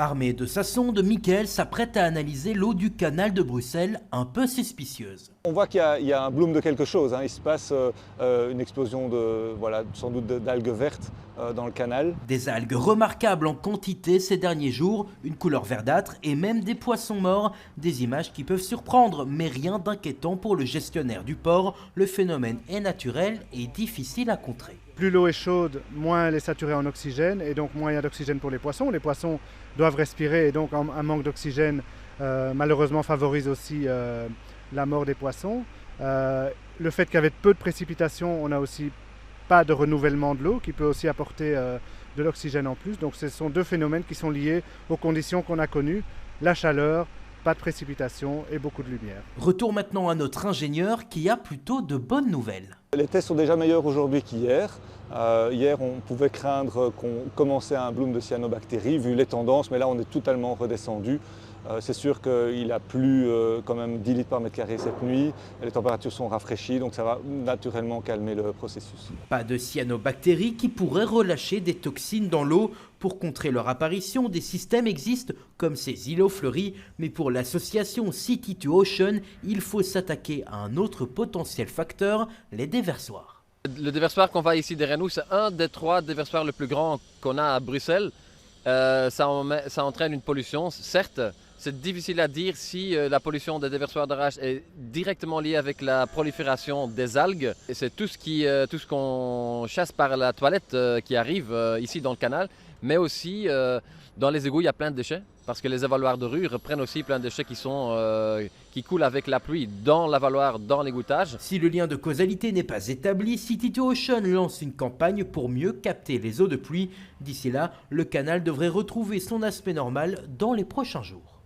Armé de sa sonde, Michael s'apprête à analyser l'eau du canal de Bruxelles, un peu suspicieuse. On voit qu'il y a un bloom de quelque chose, hein. Il se passe une explosion de, voilà, sans doute d'algues vertes dans le canal. Des algues remarquables en quantité ces derniers jours, une couleur verdâtre et même des poissons morts, des images qui peuvent surprendre, mais rien d'inquiétant pour le gestionnaire du port. Le phénomène est naturel et difficile à contrer. Plus l'eau est chaude, moins elle est saturée en oxygène et donc moins il y a d'oxygène pour les poissons. Les poissons doivent respirer et donc un manque d'oxygène malheureusement favorise aussi la mort des poissons. Le fait qu'avec peu de précipitations, on n'a aussi pas de renouvellement de l'eau qui peut aussi apporter de l'oxygène en plus. Donc ce sont deux phénomènes qui sont liés aux conditions qu'on a connues, la chaleur, pas de précipitation et beaucoup de lumière. Retour maintenant à notre ingénieur qui a plutôt de bonnes nouvelles. Les tests sont déjà meilleurs aujourd'hui qu'hier. Hier, on pouvait craindre qu'on commençait un bloom de cyanobactéries vu les tendances, mais là, on est totalement redescendu. C'est sûr qu'il a plu quand même 10 litres par mètre carré cette nuit. Les températures sont rafraîchies, donc ça va naturellement calmer le processus. Pas de cyanobactéries qui pourraient relâcher des toxines dans l'eau. Pour contrer leur apparition, des systèmes existent comme ces îlots fleuris, mais pour l'association City to Ocean, il faut s'attaquer à un autre potentiel facteur, les déversoirs. Le déversoir qu'on voit ici derrière nous, c'est un des 3 déversoirs les plus grands qu'on a à Bruxelles. Ça entraîne une pollution, certes. C'est difficile à dire si la pollution des déversoirs d'arrachage est directement liée avec la prolifération des algues. Et c'est tout ce qu'on chasse par la toilette qui arrive ici dans le canal, mais aussi dans les égouts, il y a plein de déchets, parce que les avaloirs de rue reprennent aussi plein de déchets qui coulent avec la pluie dans l'avaloir, dans l'égouttage. Si le lien de causalité n'est pas établi, City to Ocean lance une campagne pour mieux capter les eaux de pluie. D'ici là, le canal devrait retrouver son aspect normal dans les prochains jours.